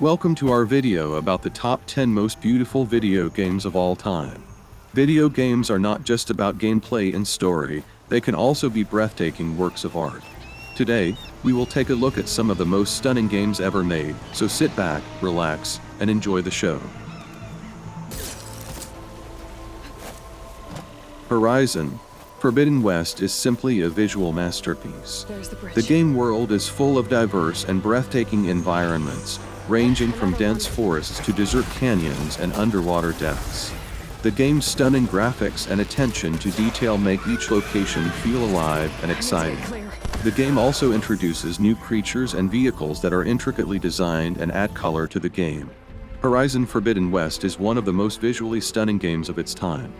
Welcome to our video about the top 10 most beautiful video games of all time. Video games are not just about gameplay and story, they can also be breathtaking works of art. Today, we will take a look at some of the most stunning games ever made, so sit back, relax, and enjoy the show. Horizon Forbidden West is simply a visual masterpiece. The game world is full of diverse and breathtaking environments, ranging from dense forests to desert canyons and underwater depths. The game's stunning graphics and attention to detail make each location feel alive and exciting. The game also introduces new creatures and vehicles that are intricately designed and add color to the game. Horizon Forbidden West is one of the most visually stunning games of its time.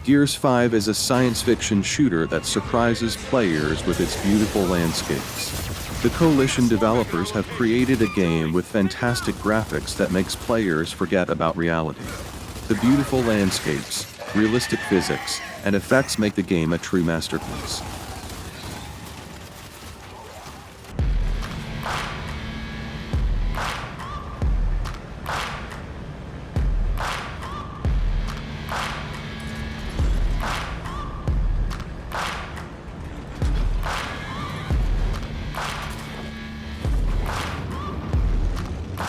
Gears 5 is a science fiction shooter that surprises players with its beautiful landscapes. The Coalition developers have created a game with fantastic graphics that makes players forget about reality. The beautiful landscapes, realistic physics, and effects make the game a true masterpiece.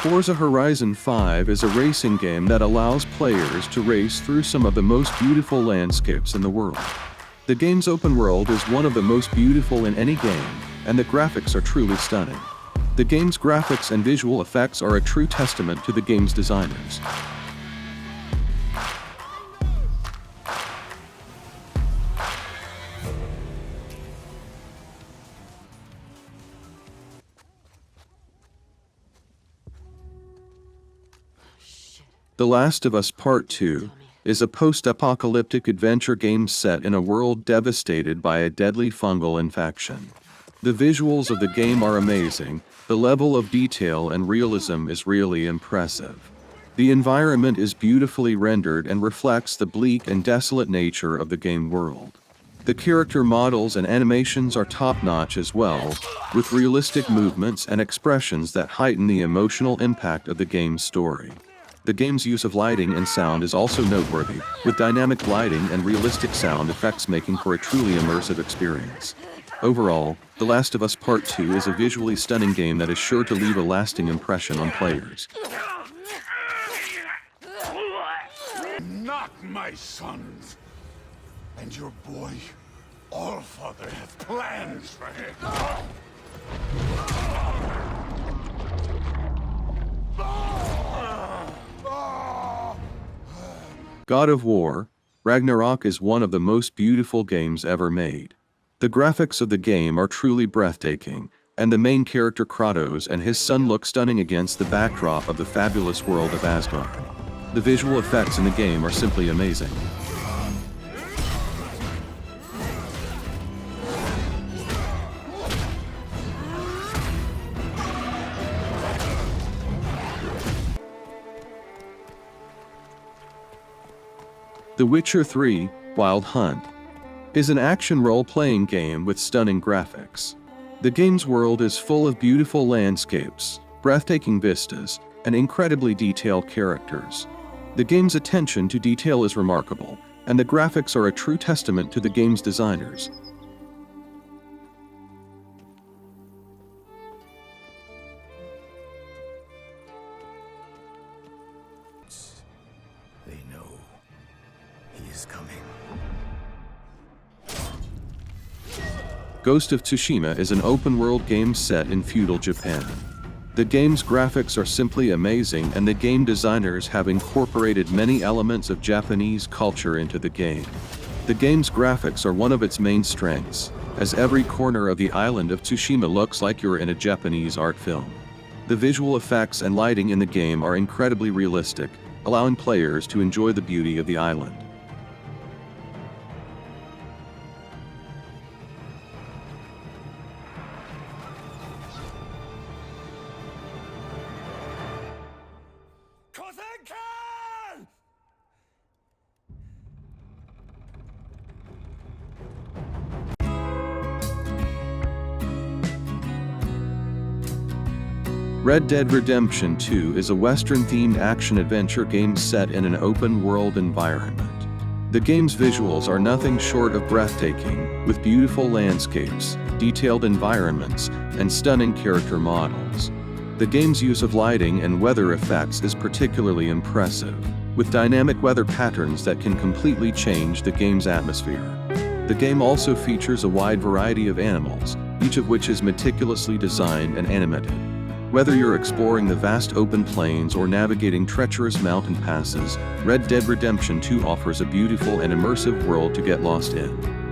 Forza Horizon 5 is a racing game that allows players to race through some of the most beautiful landscapes in the world. The game's open world is one of the most beautiful in any game, and the graphics are truly stunning. The game's graphics and visual effects are a true testament to the game's designers. The Last of Us Part 2 is a post-apocalyptic adventure game set in a world devastated by a deadly fungal infection. The visuals of the game are amazing, the level of detail and realism is really impressive. The environment is beautifully rendered and reflects the bleak and desolate nature of the game world. The character models and animations are top-notch as well, with realistic movements and expressions that heighten the emotional impact of the game's story. The game's use of lighting and sound is also noteworthy, with dynamic lighting and realistic sound effects making for a truly immersive experience. Overall, The Last of Us Part 2 is a visually stunning game that is sure to leave a lasting impression on players. Not my sons! And your boy, Allfather, have plans for him! God of War, Ragnarök is one of the most beautiful games ever made. The graphics of the game are truly breathtaking, and the main character Kratos and his son look stunning against the backdrop of the fabulous world of Asgard. The visual effects in the game are simply amazing. The Witcher 3: Wild Hunt is an action role-playing game with stunning graphics. The game's world is full of beautiful landscapes, breathtaking vistas, and incredibly detailed characters. The game's attention to detail is remarkable, and the graphics are a true testament to the game's designers. They know he is coming. Ghost of Tsushima is an open-world game set in feudal Japan. The game's graphics are simply amazing, and the game designers have incorporated many elements of Japanese culture into the game. The game's graphics are one of its main strengths, as every corner of the island of Tsushima looks like you're in a Japanese art film. The visual effects and lighting in the game are incredibly realistic, allowing players to enjoy the beauty of the island. Red Dead Redemption 2 is a Western-themed action-adventure game set in an open-world environment. The game's visuals are nothing short of breathtaking, with beautiful landscapes, detailed environments, and stunning character models. The game's use of lighting and weather effects is particularly impressive, with dynamic weather patterns that can completely change the game's atmosphere. The game also features a wide variety of animals, each of which is meticulously designed and animated. Whether you're exploring the vast open plains or navigating treacherous mountain passes, Red Dead Redemption 2 offers a beautiful and immersive world to get lost in.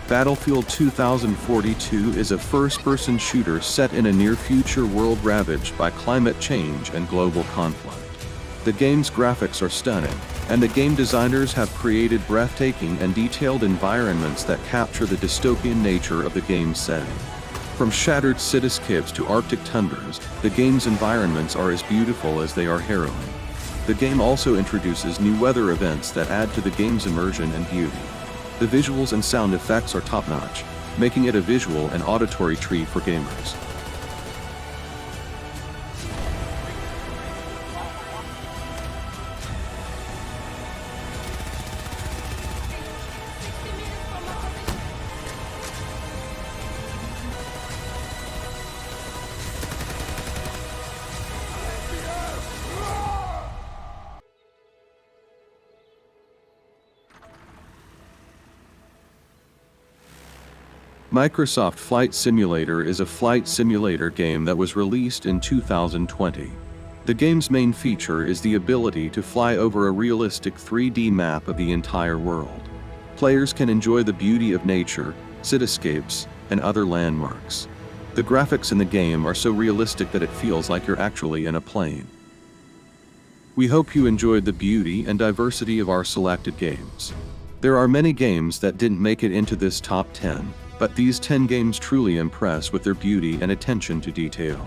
Battlefield 2042 is a first-person shooter set in a near-future world ravaged by climate change and global conflict. The game's graphics are stunning, and the game designers have created breathtaking and detailed environments that capture the dystopian nature of the game's setting. From shattered cityscapes to Arctic tundras, the game's environments are as beautiful as they are harrowing. The game also introduces new weather events that add to the game's immersion and beauty. The visuals and sound effects are top-notch, making it a visual and auditory treat for gamers. Microsoft Flight Simulator is a flight simulator game that was released in 2020. The game's main feature is the ability to fly over a realistic 3D map of the entire world. Players can enjoy the beauty of nature, cityscapes, and other landmarks. The graphics in the game are so realistic that it feels like you're actually in a plane. We hope you enjoyed the beauty and diversity of our selected games. There are many games that didn't make it into this top 10, but these 10 games truly impress with their beauty and attention to detail.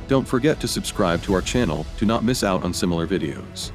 Don't forget to subscribe to our channel to not miss out on similar videos.